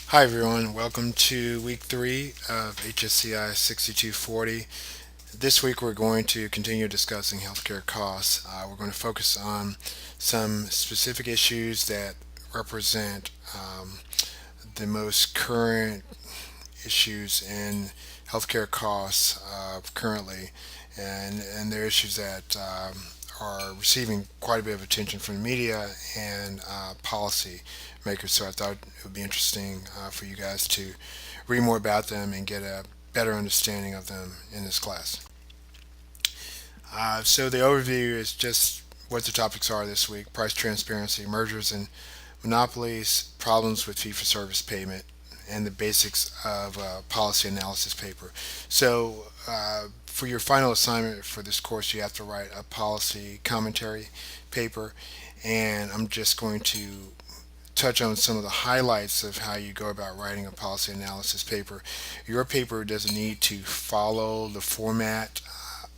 Hi everyone, welcome to week 3 of HSCI 6240. This week we're going to continue discussing healthcare costs. We're going to focus on some specific issues that represent the most current issues in healthcare costs currently, and they're issues that are receiving quite a bit of attention from the media and policy makers. So I thought it would be interesting for you guys to read more about them and get a better understanding of them in this class. So the overview is just what the topics are this week: price transparency, mergers and monopolies, problems with fee-for-service payment, and the basics of policy analysis paper. So, for your final assignment for this course, you have to write a policy commentary paper, and I'm just going to touch on some of the highlights of how you go about writing a policy analysis paper. Your paper doesn't need to follow the format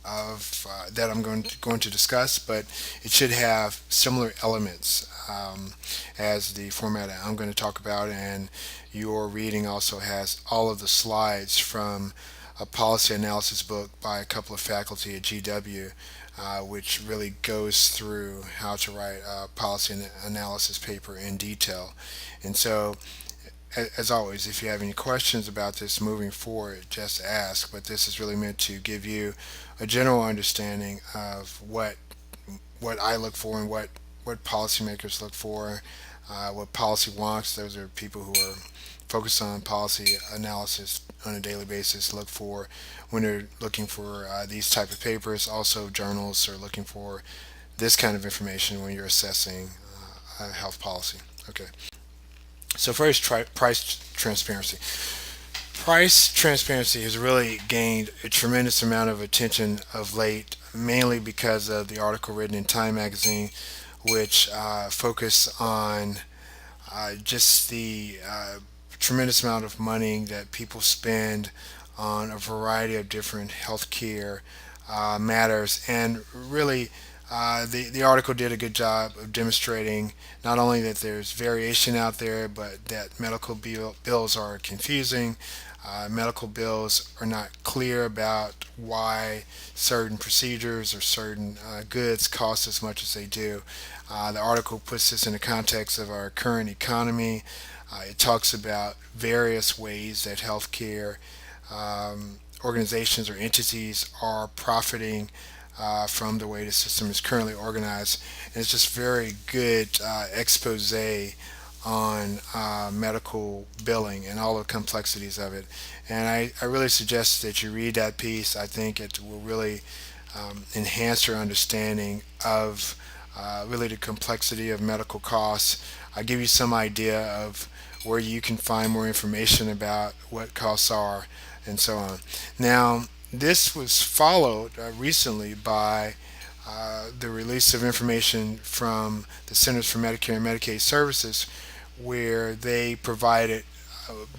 of that I'm going to discuss, but it should have similar elements as the format I'm going to talk about. And your reading also has all of the slides from a policy analysis book by a couple of faculty at GW, which really goes through how to write a policy analysis paper in detail. And so, as always, if you have any questions about this moving forward, just ask. But this is really meant to give you a general understanding of what I look for and what policymakers look for, what policy wonks. Those are people who are focused on policy analysis on a daily basis. Look for when they're looking for these type of papers. Also, journals are looking for this kind of information when you're assessing health policy. Okay. So first, price transparency. Price transparency has really gained a tremendous amount of attention of late, mainly because of the article written in Time magazine, which focus on just the tremendous amount of money that people spend on a variety of different healthcare matters, and really the article did a good job of demonstrating not only that there's variation out there, but that medical bills are confusing. Medical bills are not clear about why certain procedures or certain goods cost as much as they do. The article puts this in the context of our current economy. It talks about various ways that healthcare organizations or entities are profiting from the way the system is currently organized. And it's just very good expose on medical billing and all the complexities of it. And I really suggest that you read that piece. I think it will really enhance your understanding of really the complexity of medical costs. I give you some idea of where you can find more information about what costs are and so on. Now, this was followed recently by the release of information from the Centers for Medicare and Medicaid Services, where they provided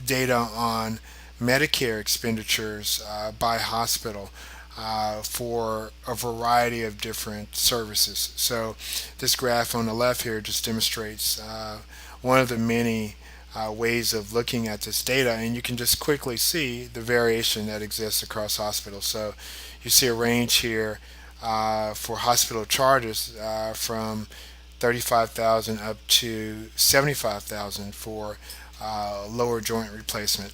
data on Medicare expenditures by hospital for a variety of different services. So, this graph on the left here just demonstrates one of the many ways of looking at this data, and you can just quickly see the variation that exists across hospitals. So, you see a range here for hospital charges from 35,000 up to 75,000 for lower joint replacement.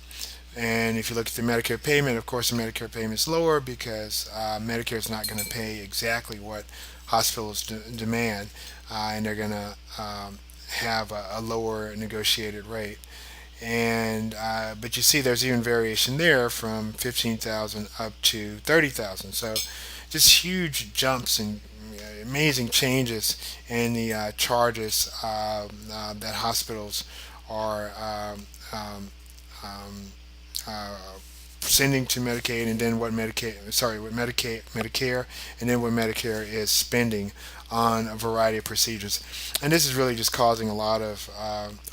And if you look at the Medicare payment, of course, the Medicare payment is lower because Medicare is not going to pay exactly what hospitals demand, and they're going to have a lower negotiated rate. And but you see, there's even variation there from 15,000 up to 30,000. So just huge jumps and amazing changes in the charges that hospitals are um, uh, sending to Medicaid, and then what Medicare, and then what Medicare is spending on a variety of procedures. And this is really just causing a lot of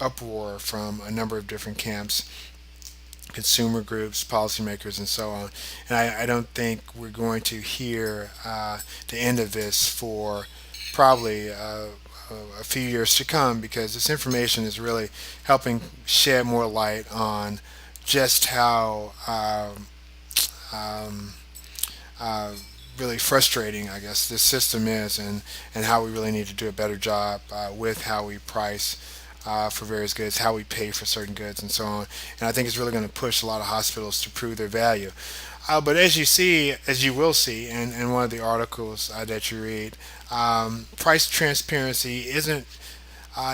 uproar from a number of different camps, consumer groups, policymakers, and so on. And I don't think we're going to hear the end of this for probably a few years to come, because this information is really helping shed more light on just how um, uh, really frustrating, I guess, this system is, and how we really need to do a better job with how we price for various goods, how we pay for certain goods, and so on. And I think it's really going to push a lot of hospitals to prove their value. But as you see, as you will see in one of the articles that you read, price transparency isn't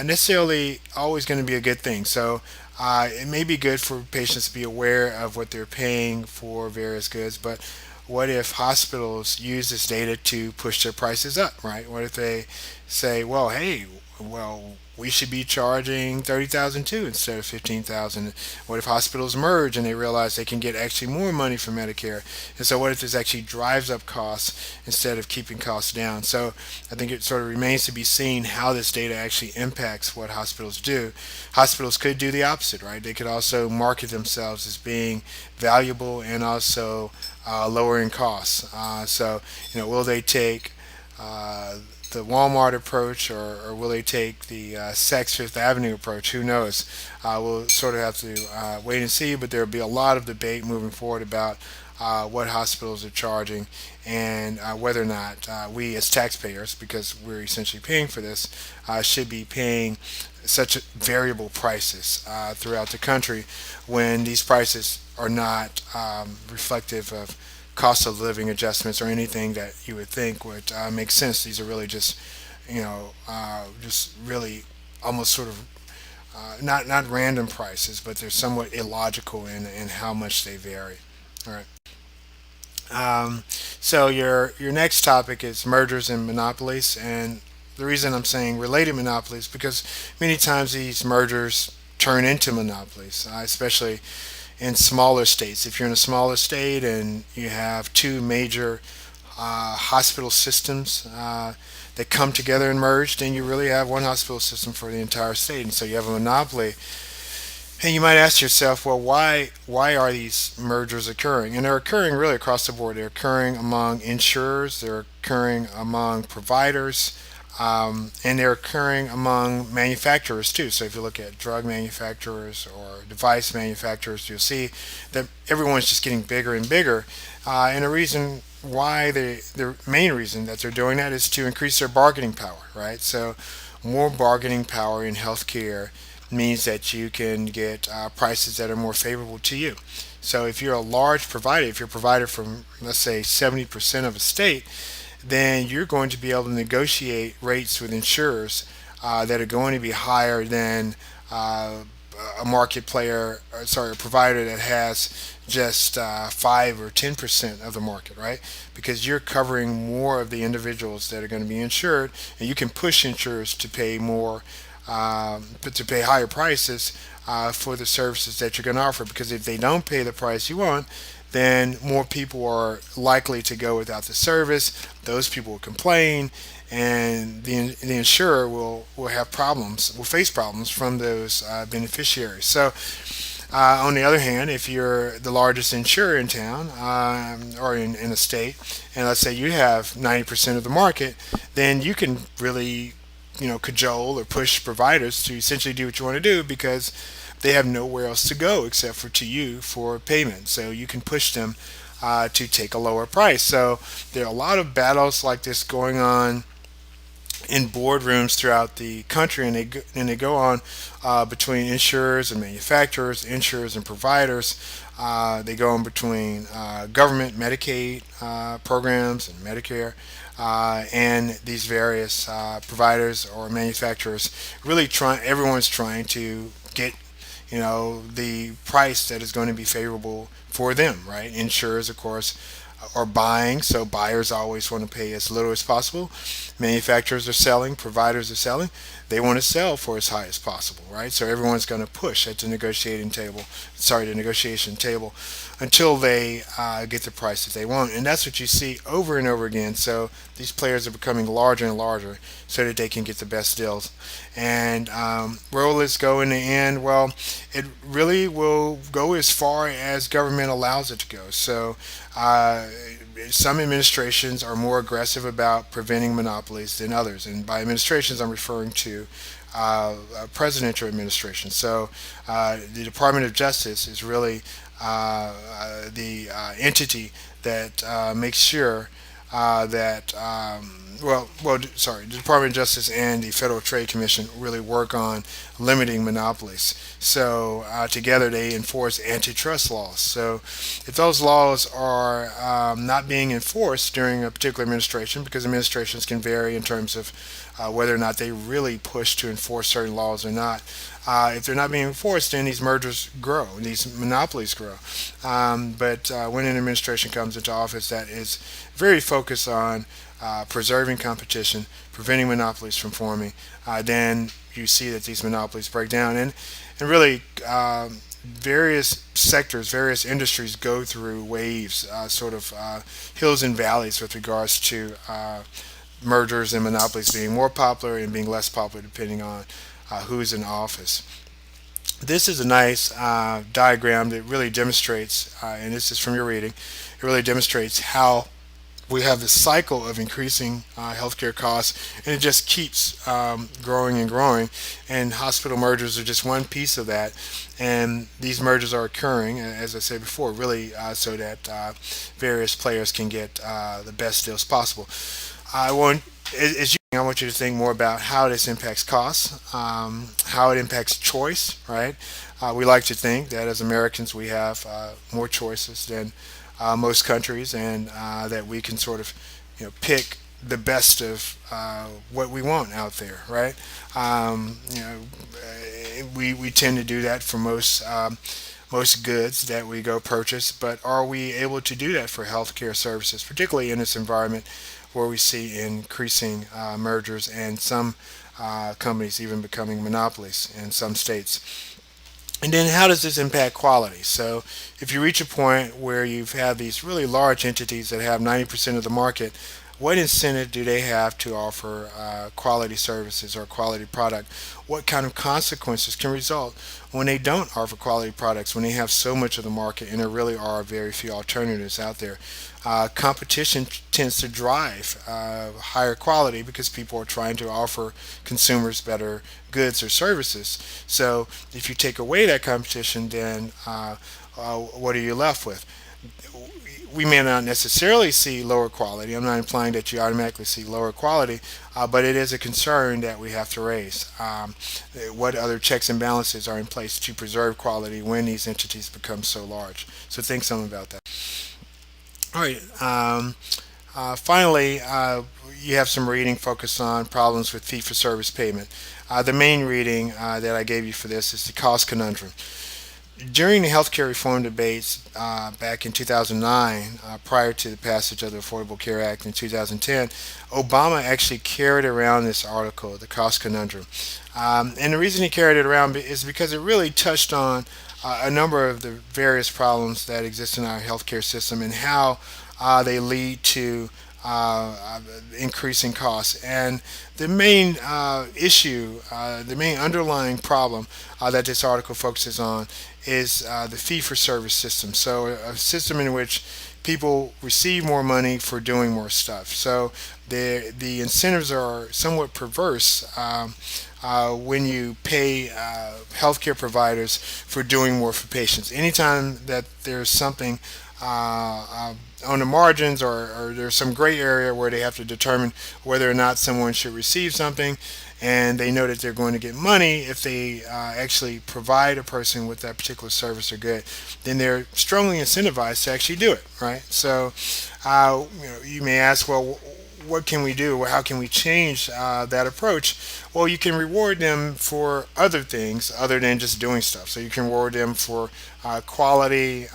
necessarily always going to be a good thing. So it may be good for patients to be aware of what they're paying for various goods, but what if hospitals use this data to push their prices up, right? What if they say, well, hey, well, we should be charging 30,000 too instead of 15,000. What if hospitals merge and they realize they can get actually more money from Medicare? And so what if this actually drives up costs instead of keeping costs down? So I think it sort of remains to be seen how this data actually impacts what hospitals do. Hospitals could do the opposite, right? They could also market themselves as being valuable and also lowering costs. Will they take uh, the Walmart approach, or will they take the Saks Fifth Avenue approach? Who knows? We'll sort of have to wait and see, but there will be a lot of debate moving forward about what hospitals are charging, and whether or not we as taxpayers, because we're essentially paying for this, should be paying such variable prices throughout the country when these prices are not reflective of cost of living adjustments or anything that you would think would make sense. These are really just, just really almost sort of not random prices, but they're somewhat illogical in how much they vary. All right. So your next topic is mergers and monopolies, and the reason I'm saying related monopolies because many times these mergers turn into monopolies, especially in smaller states. If you're in a smaller state and you have two major hospital systems that come together and merge, then you really have one hospital system for the entire state, and so you have a monopoly. And you might ask yourself, well, why are these mergers occurring? And they're occurring really across the board. They're occurring among insurers, they're occurring among providers, and they're occurring among manufacturers too. So if you look at drug manufacturers or device manufacturers, you'll see that everyone's just getting bigger and bigger. And the reason why the main reason that they're doing that is to increase their bargaining power, right? So more bargaining power in healthcare means that you can get prices that are more favorable to you. So if you're a large provider, if you're a provider from, let's say, 70% of a state, then you're going to be able to negotiate rates with insurers that are going to be higher than a market player, a provider that has just 5 or 10% of the market, right? Because you're covering more of the individuals that are going to be insured, and you can push insurers to pay more, but to pay higher prices for the services that you're going to offer. Because if they don't pay the price you want, then more people are likely to go without the service. Those people will complain, and the insurer will have problems, will face problems from those beneficiaries. So, on the other hand, if you're the largest insurer in town or in a state, and let's say you have 90% of the market, then you can really, cajole or push providers to essentially do what you want to do because they have nowhere else to go except for to you for payment. So you can push them to take a lower price. So there are a lot of battles like this going on in boardrooms throughout the country, and they go on between insurers and manufacturers, insurers and providers. They go on between government Medicaid programs and Medicare, and these various providers or manufacturers. Really trying, everyone's trying to get the price that is going to be favorable for them, right? Insurers, of course, are buying, so buyers always want to pay as little as possible. Manufacturers are selling, providers are selling. They want to sell for as high as possible, right? So everyone's going to push at the negotiation table until they get the price that they want. And that's what you see over and over again. So these players are becoming larger and larger so that they can get the best deals. And where will this go in the end? Well, it really will go as far as government allows it to go. So some administrations are more aggressive about preventing monopolies than others, and by administrations, I'm referring to presidential administration. So the Department of Justice is really the entity that makes sure that sorry, the Department of Justice and the Federal Trade Commission really work on limiting monopolies. So together they enforce antitrust laws. So if those laws are not being enforced during a particular administration, because administrations can vary in terms of whether or not they really push to enforce certain laws or not. If they're not being enforced, then these mergers grow, and these monopolies grow. But when an administration comes into office that is very focused on preserving competition, preventing monopolies from forming, then you see that these monopolies break down. And really, various sectors, various industries go through waves, hills and valleys with regards to mergers and monopolies being more popular and being less popular depending on who's in office. This is a nice diagram that really demonstrates, and this is from your reading, it really demonstrates how we have this cycle of increasing healthcare costs, and it just keeps growing and growing. And hospital mergers are just one piece of that. And these mergers are occurring, as I said before, really so that various players can get the best deals possible. I want, I want you to think more about how this impacts costs, how it impacts choice, right? We like to think that as Americans we have more choices than most countries, and that we can sort of, pick the best of what we want out there, right? We tend to do that for most goods that we go purchase, but are we able to do that for healthcare services, particularly in this environment where we see increasing mergers and some companies even becoming monopolies in some states? And then how does this impact quality? So if you reach a point where you've had these really large entities that have 90% of the market, what incentive do they have to offer quality services or quality product? What kind of consequences can result when they don't offer quality products, when they have so much of the market and there really are very few alternatives out there? Competition tends to drive higher quality because people are trying to offer consumers better goods or services. So if you take away that competition, then what are you left with? We may not necessarily see lower quality. I'm not implying that you automatically see lower quality, but it is a concern that we have to raise. What other checks and balances are in place to preserve quality when these entities become so large? So think some about that. All right. Finally, you have some reading focused on problems with fee-for-service payment. The main reading that I gave you for this is the cost conundrum. During the healthcare reform debates back in 2009, prior to the passage of the Affordable Care Act in 2010, Obama actually carried around this article, The Cost Conundrum. And the reason he carried it around is because it really touched on a number of the various problems that exist in our healthcare system and how they lead to increasing costs. And the main the main underlying problem that this article focuses on is the fee-for-service system. So a system in which people receive more money for doing more stuff. So the incentives are somewhat perverse when you pay healthcare providers for doing more for patients. Anytime that there's something on the margins, or there's some gray area where they have to determine whether or not someone should receive something, and they know that they're going to get money if they actually provide a person with that particular service or good, then they're strongly incentivized to actually do it, right? So you may ask, well, what can we do? How can we change that approach? Well, you can reward them for other things other than just doing stuff. So you can reward them for quality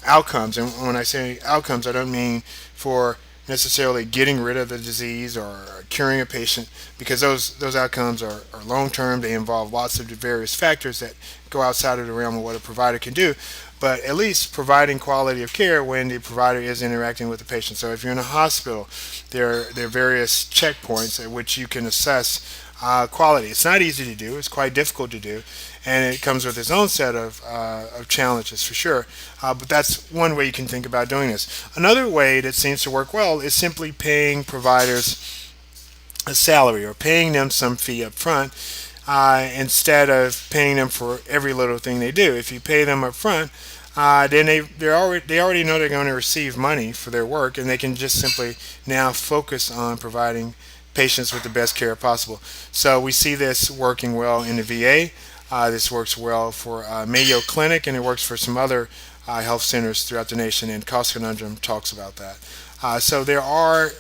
outcomes. And when I say outcomes, I don't mean for necessarily getting rid of the disease or curing a patient, because those outcomes are long term. They involve lots of various factors that go outside of the realm of what a provider can do. But at least providing quality of care when the provider is interacting with the patient. So if you're in a hospital, there are various checkpoints at which you can assess quality. It's not easy to do. It's quite difficult to do, and it comes with its own set of challenges for sure. But that's one way you can think about doing this. Another way that seems to work well is simply paying providers a salary or paying them some fee up front instead of paying them for every little thing they do. If you pay them up front, then they already know they're going to receive money for their work, and they can just simply now focus on providing patients with the best care possible. So we see this working well in the VA. This works well for Mayo Clinic, and it works for some other health centers throughout the nation. And Cost Conundrum talks about that. So there are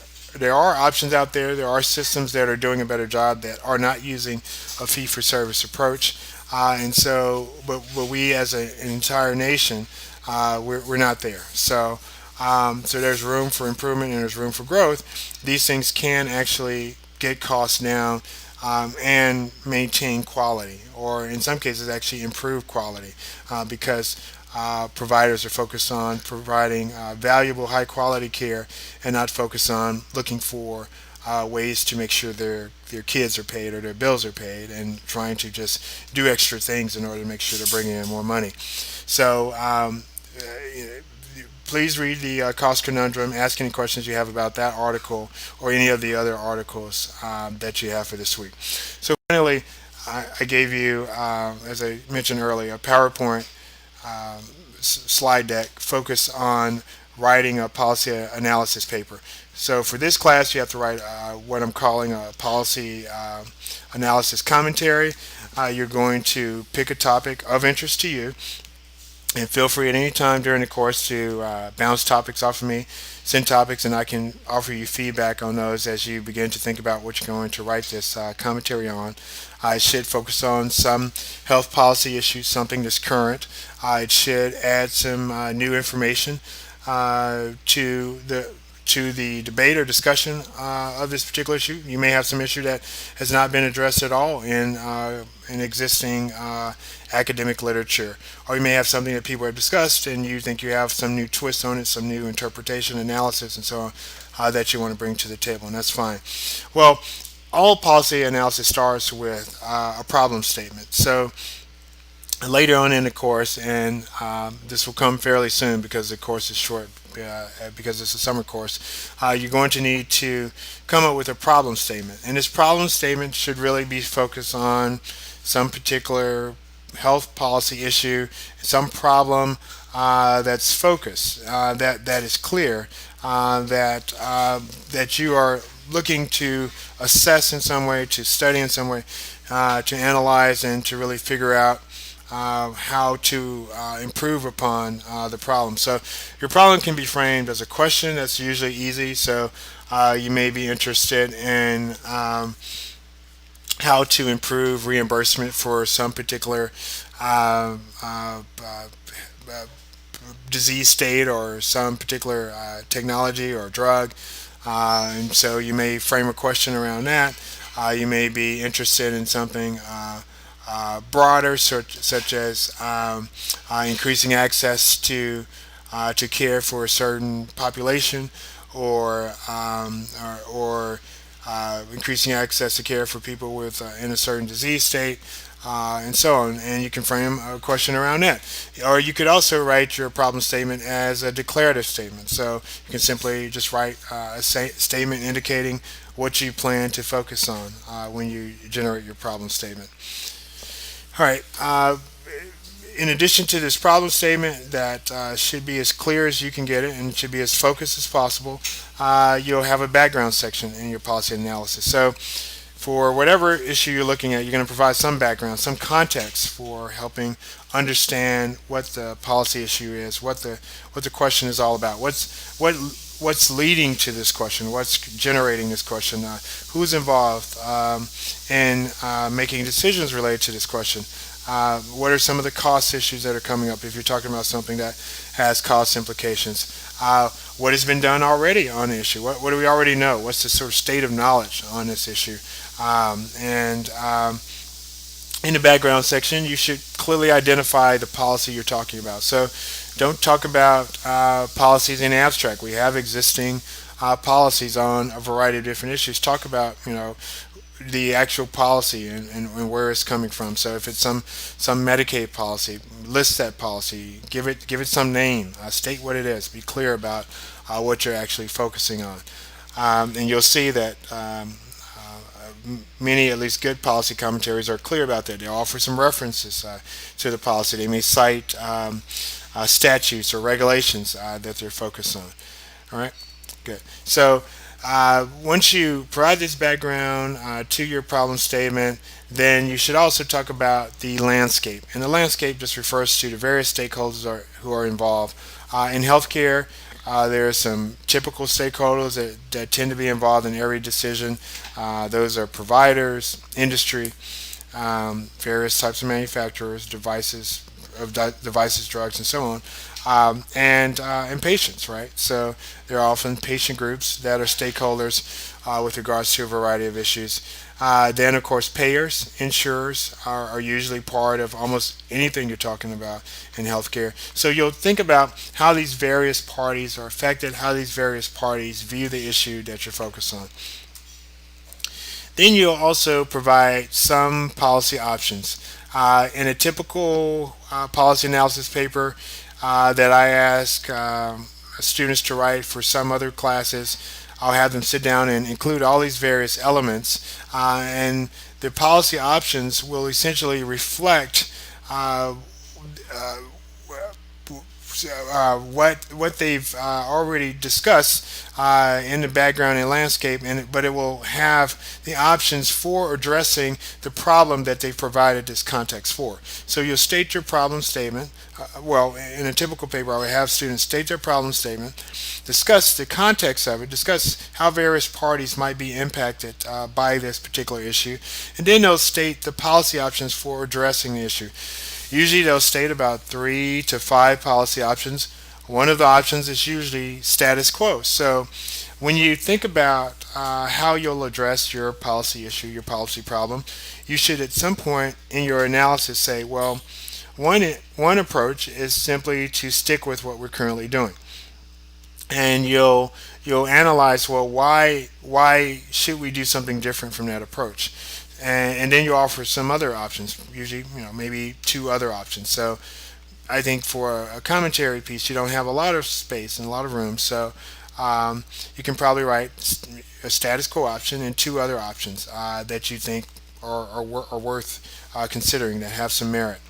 options out there. There are systems that are doing a better job that are not using a fee for service approach. And so, but we as an entire nation, we're not there. So there's room for improvement and there's room for growth. These things can actually get costs down and maintain quality, or in some cases, actually improve quality because providers are focused on providing valuable, high quality care and not focused on looking for ways to make sure their kids are paid or their bills are paid and trying to just do extra things in order to make sure they're bringing in more money. So please read the Cost Conundrum. Ask any questions you have about that article or any of the other articles that you have for this week. So finally, I gave you, as I mentioned earlier, a PowerPoint slide deck focused on writing a policy analysis paper. So for this class, you have to write what I'm calling a policy analysis commentary. You're going to pick a topic of interest to you, and feel free at any time during the course to bounce topics off of me, send topics, and I can offer you feedback on those as you begin to think about what you're going to write this commentary on. It should focus on some health policy issues, something that's current. It should add some new information to the debate or discussion of this particular issue. You may have some issue that has not been addressed at all in existing academic literature, or you may have something that people have discussed and you think you have some new twist on it, some new interpretation, analysis, and so on that you want to bring to the table, and that's fine. Well, all policy analysis starts with a problem statement. So later on in the course, and this will come fairly soon because the course is short, because it's a summer course, you're going to need to come up with a problem statement. And this problem statement should really be focused on some particular health policy issue, some problem that's focused, that is clear, that you are looking to assess in some way, to study in some way, to analyze, and to really figure out how to improve upon the problem. So your problem can be framed as a question. That's usually easy. So you may be interested in how to improve reimbursement for some particular uh, uh, uh, disease state or some particular technology or drug. And so you may frame a question around that. You may be interested in something broader, such as increasing access to care for a certain population, or increasing access to care for people with in a certain disease state, and so on. And you can frame a question around that. Or you could also write your problem statement as a declarative statement. So you can simply just write a statement indicating what you plan to focus on when you generate your problem statement. All right. In addition to this problem statement that should be as clear as you can get it and should be as focused as possible, you'll have a background section in your policy analysis. So for whatever issue you're looking at, you're going to provide some background, some context for helping understand what the policy issue is, what the question is all about, what's leading to this question, what's generating this question, who's involved in making decisions related to this question. What are some of the cost issues that are coming up if you're talking about something that has cost implications? What has been done already on the issue? What do we already know? What's the sort of state of knowledge on this issue? And in the background section, you should clearly identify the policy you're talking about. So don't talk about policies in abstract. We have existing policies on a variety of different issues. Talk about, the actual policy and where it's coming from. So if it's some Medicaid policy, list that policy, give it some name, state what it is, be clear about what you're actually focusing on, and you'll see that many, at least good policy commentaries, are clear about that. They offer some references to the policy. They may cite statutes or regulations that they're focused on. All right, good. So once you provide this background to your problem statement, then you should also talk about the landscape. And the landscape just refers to the various stakeholders who are involved. In healthcare, there are some typical stakeholders that tend to be involved in every decision. Those are providers, industry, various types of manufacturers, devices, drugs, and so on, and patients, right? So there are often patient groups that are stakeholders with regards to a variety of issues. Then, of course, payers, insurers are usually part of almost anything you're talking about in healthcare. So you'll think about how these various parties are affected, how these various parties view the issue that you're focused on. Then you'll also provide some policy options. In a typical policy analysis paper that I ask students to write for some other classes, I'll have them sit down and include all these various elements, and the policy options will essentially reflect uh, uh, what they've already discussed in the background and landscape, but it will have the options for addressing the problem that they've provided this context for. So you'll state your problem statement. Well, in a typical paper, I would have students state their problem statement, discuss the context of it, discuss how various parties might be impacted by this particular issue, and then they'll state the policy options for addressing the issue. Usually they'll state about 3 to 5 policy options. One of the options is usually status quo. So when you think about how you'll address your policy issue, your policy problem, you should at some point in your analysis say, well, one approach is simply to stick with what we're currently doing. And you'll analyze, well, why should we do something different from that approach? And then you offer some other options, usually maybe 2 other options. So I think for a commentary piece, you don't have a lot of space and a lot of room, so you can probably write a status quo option and 2 other options that you think are worth considering, that have some merit.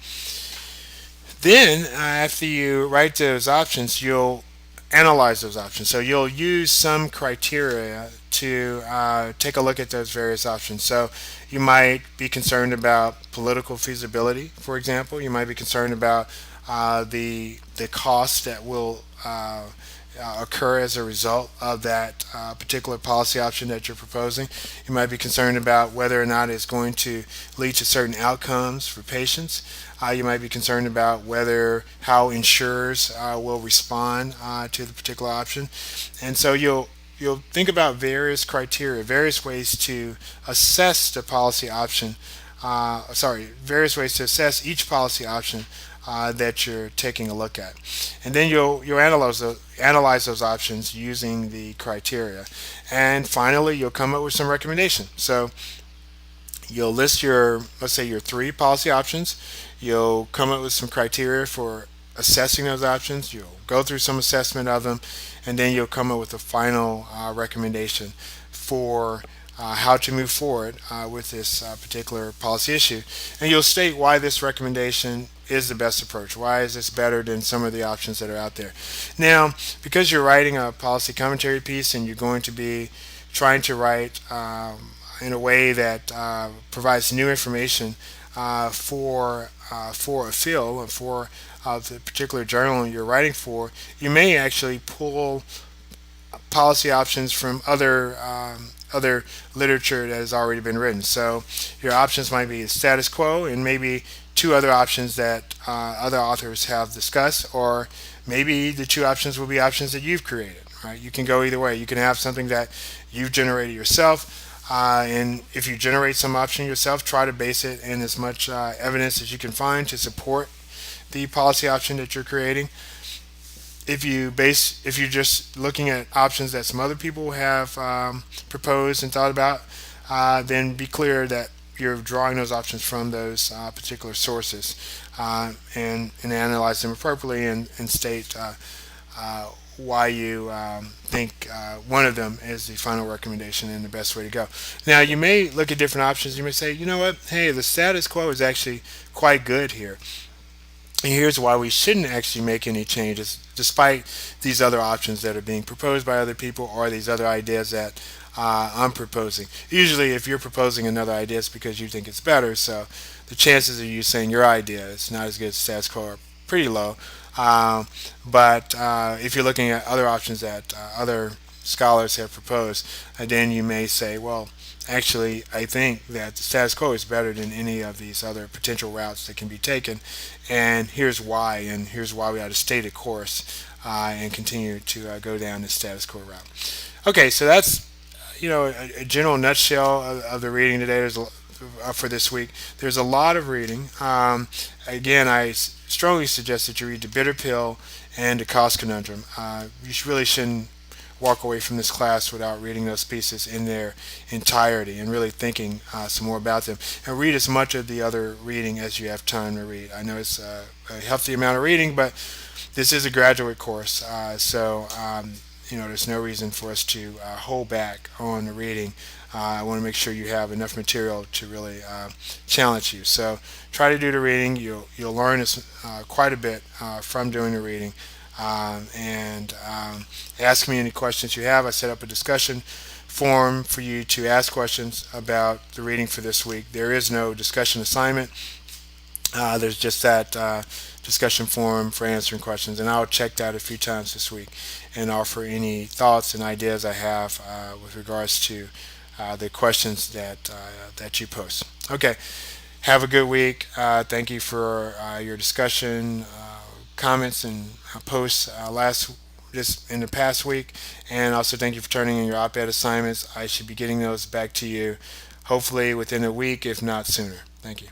Then after you write those options, you'll analyze those options. So you'll use some criteria to take a look at those various options. So you might be concerned about political feasibility, for example. You might be concerned about the cost that will occur as a result of that particular policy option that you're proposing. You might be concerned about whether or not it's going to lead to certain outcomes for patients. You might be concerned about how insurers will respond to the particular option, and so you'll think about various criteria, various ways to assess the policy option. Various ways to assess each policy option that you're taking a look at, and then you'll analyze those options using the criteria, and finally you'll come up with some recommendations. So you'll list let's say your 3 policy options. You'll come up with some criteria for assessing those options. You'll go through some assessment of them, and then you'll come up with a final recommendation for how to move forward with this particular policy issue. And you'll state why this recommendation is the best approach. Why is this better than some of the options that are out there? Now, because you're writing a policy commentary piece and you're going to be trying to write in a way that provides new information for a field or for the particular journal you're writing for, you may actually pull policy options from other literature that has already been written. So your options might be status quo and maybe 2 other options that other authors have discussed, or maybe the 2 options will be options that you've created. Right? You can go either way. You can have something that you've generated yourself. And if you generate some option yourself, try to base it in as much evidence as you can find to support the policy option that you're creating. If you're just looking at options that some other people have proposed and thought about, then be clear that you're drawing those options from those particular sources, and analyze them appropriately, and state why you think one of them is the final recommendation and the best way to go. Now, you may look at different options. You may say, you know what, hey, the status quo is actually quite good here. And here's why we shouldn't actually make any changes, despite these other options that are being proposed by other people, or these other ideas that I'm proposing. Usually, if you're proposing another idea, it's because you think it's better. So the chances of you saying your idea is not as good as status quo are pretty low. But if you're looking at other options that other scholars have proposed, then you may say, well, actually, I think that the status quo is better than any of these other potential routes that can be taken, and here's why we ought to stay the course and continue to go down the status quo route. Okay, so that's a general nutshell of the reading today. For this week. There's a lot of reading. Again, I strongly suggest that you read The Bitter Pill and The Cost Conundrum. You really shouldn't walk away from this class without reading those pieces in their entirety and really thinking some more about them. And read as much of the other reading as you have time to read. I know it's a healthy amount of reading, but this is a graduate course, so there's no reason for us to hold back on the reading. I want to make sure you have enough material to really challenge you. So try to do the reading. You'll learn quite a bit from doing the reading. And ask me any questions you have. I set up a discussion forum for you to ask questions about the reading for this week. There is no discussion assignment. There's just that discussion forum for answering questions, and I'll check that a few times this week and offer any thoughts and ideas I have with regards to the questions that you post. Okay, have a good week. Thank you for your discussion, comments, and posts just in the past week, and also thank you for turning in your op-ed assignments. I should be getting those back to you hopefully within a week, if not sooner. Thank you.